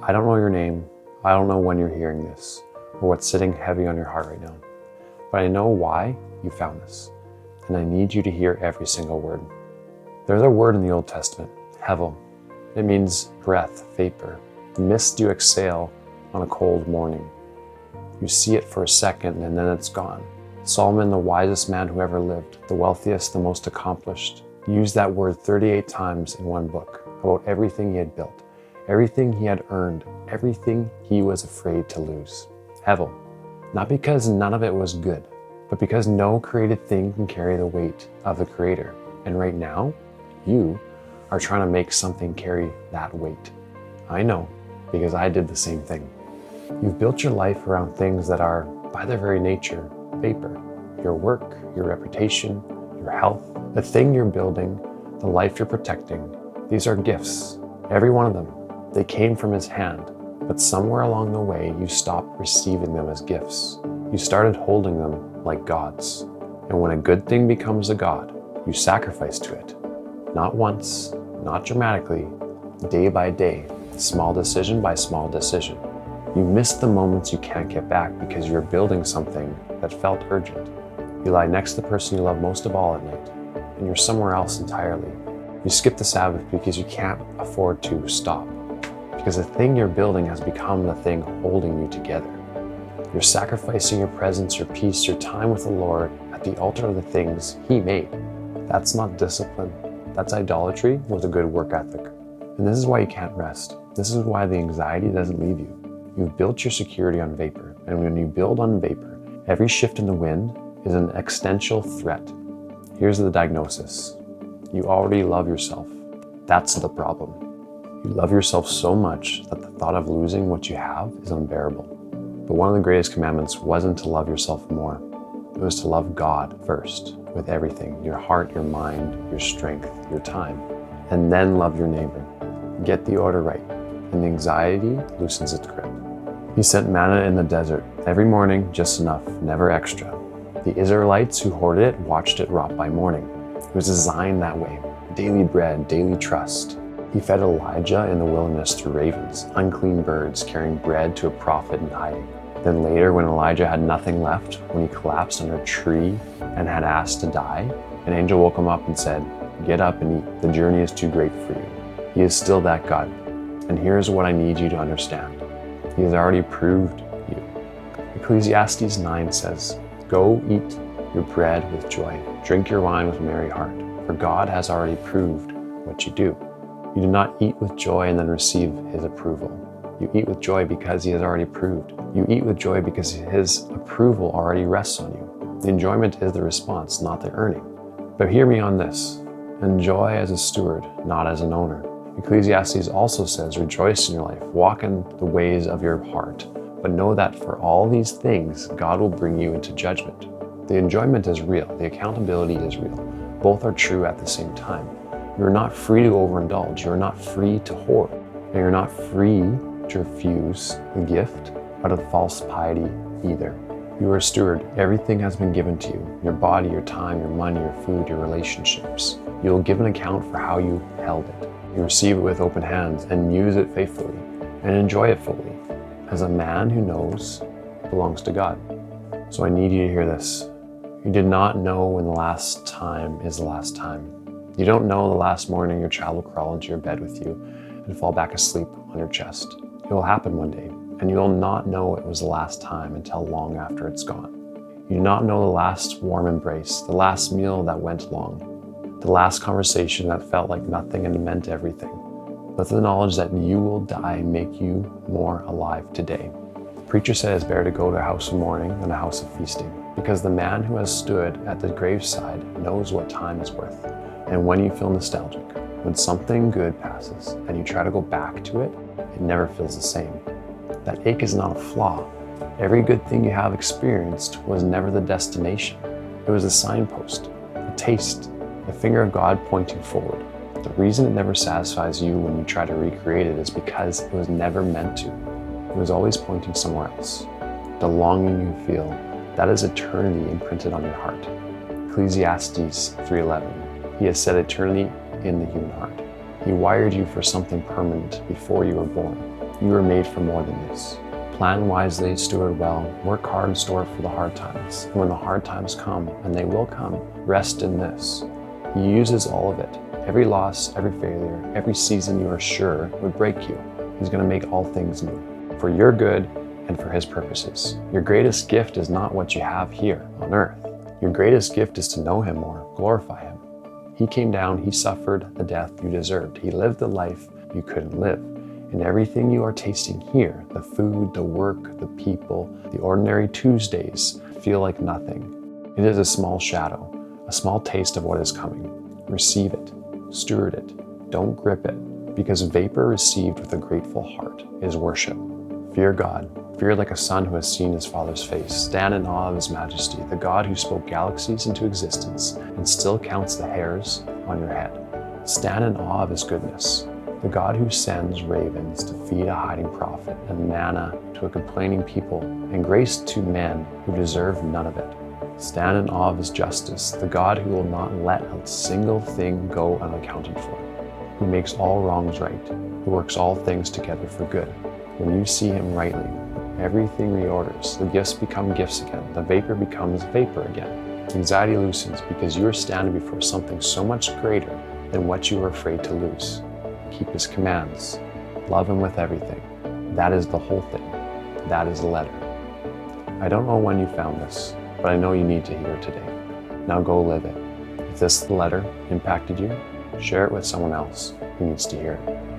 I don't know your name. I don't know when you're hearing this or what's sitting heavy on your heart right now, but I know why you found this, and I need you to hear every single word. There's a word in the Old Testament, hevel. It means breath, vapor, mist you exhale on a cold morning. You see it for a second and then it's gone. Solomon, the wisest man who ever lived, the wealthiest, the most accomplished, used that word 38 times in one book about everything he had built, everything he had earned, everything he was afraid to lose. Hevel. Not because none of it was good, but because no created thing can carry the weight of the Creator. And right now, you are trying to make something carry that weight. I know, because I did the same thing. You've built your life around things that are, by their very nature, vapor. Your work, your reputation, your health, the thing you're building, the life you're protecting. These are gifts, every one of them. They came from His hand, but somewhere along the way, you stopped receiving them as gifts. You started holding them like gods. And when a good thing becomes a god, you sacrifice to it. Not once, not dramatically, day by day, small decision by small decision. You miss the moments you can't get back because you're building something that felt urgent. You lie next to the person you love most of all at night, and you're somewhere else entirely. You skip the Sabbath because you can't afford to stop, because the thing you're building has become the thing holding you together. You're sacrificing your presence, your peace, your time with the Lord at the altar of the things He made. That's not discipline. That's idolatry with a good work ethic. And this is why you can't rest. This is why the anxiety doesn't leave you. You've built your security on vapor, and when you build on vapor, every shift in the wind is an existential threat. Here's the diagnosis. You already love yourself. That's the problem. You love yourself so much that the thought of losing what you have is unbearable. But one of the greatest commandments wasn't to love yourself more. It was to love God first, with everything, your heart, your mind, your strength, your time, and then love your neighbor. Get the order right, and the anxiety loosens its grip. He sent manna in the desert, every morning, just enough, never extra. The Israelites who hoarded it watched it rot by morning. It was designed that way. Daily bread, daily trust. He fed Elijah in the wilderness through ravens, unclean birds carrying bread to a prophet in hiding. Then later, when Elijah had nothing left, when he collapsed under a tree and had asked to die, an angel woke him up and said, "Get up and eat. The journey is too great for you." He is still that God. And here's what I need you to understand. He has already proved you. Ecclesiastes 9 says, "Go eat your bread with joy. Drink your wine with a merry heart, for God has already proved what you do." You do not eat with joy and then receive His approval. You eat with joy because He has already proved. You eat with joy because His approval already rests on you. The enjoyment is the response, not the earning. But hear me on this. Enjoy as a steward, not as an owner. Ecclesiastes also says, rejoice in your life, walk in the ways of your heart, but know that for all these things, God will bring you into judgment. The enjoyment is real, the accountability is real. Both are true at the same time. You're not free to overindulge, you're not free to hoard, and you're not free to refuse the gift out of false piety either. You are a steward. Everything has been given to you. Your body, your time, your money, your food, your relationships. You will give an account for how you held it. You receive it with open hands and use it faithfully and enjoy it fully as a man who knows belongs to God. So I need you to hear this. You did not know when the last time is the last time. You don't know the last morning your child will crawl into your bed with you and fall back asleep on your chest. It will happen one day, and you will not know it was the last time until long after it's gone. You do not know the last warm embrace, the last meal that went long, the last conversation that felt like nothing and meant everything. Let the knowledge that you will die make you more alive today. The preacher said it's better to go to a house of mourning than a house of feasting, because the man who has stood at the graveside knows what time is worth. And when you feel nostalgic, when something good passes and you try to go back to it, it never feels the same. That ache is not a flaw. Every good thing you have experienced was never the destination. It was a signpost, a taste, the finger of God pointing forward. The reason it never satisfies you when you try to recreate it is because it was never meant to. It was always pointing somewhere else. The longing you feel, that is eternity imprinted on your heart. Ecclesiastes 3:11. He has set eternity in the human heart. He wired you for something permanent before you were born. You were made for more than this. Plan wisely, steward well, work hard and store for the hard times. And when the hard times come, and they will come, rest in this. He uses all of it. Every loss, every failure, every season you are sure would break you. He's going to make all things new, for your good and for his purposes. Your greatest gift is not what you have here on earth. Your greatest gift is to know him more, glorify him. He came down, he suffered the death you deserved. He lived the life you couldn't live. And everything you are tasting here, the food, the work, the people, the ordinary Tuesdays, feel like nothing. It is a small shadow, a small taste of what is coming. Receive it, steward it, don't grip it, because vapor received with a grateful heart is worship. Fear God, fear like a son who has seen his father's face. Stand in awe of his majesty, the God who spoke galaxies into existence and still counts the hairs on your head. Stand in awe of his goodness, the God who sends ravens to feed a hiding prophet and manna to a complaining people and grace to men who deserve none of it. Stand in awe of his justice, the God who will not let a single thing go unaccounted for, who makes all wrongs right, who works all things together for good. When you see him rightly, everything reorders, the gifts become gifts again, the vapor becomes vapor again. Anxiety loosens because you are standing before something so much greater than what you were afraid to lose. Keep his commands, love him with everything. That is the whole thing. That is the letter. I don't know when you found this, but I know you need to hear it today. Now go live it. If this letter impacted you, share it with someone else who needs to hear it.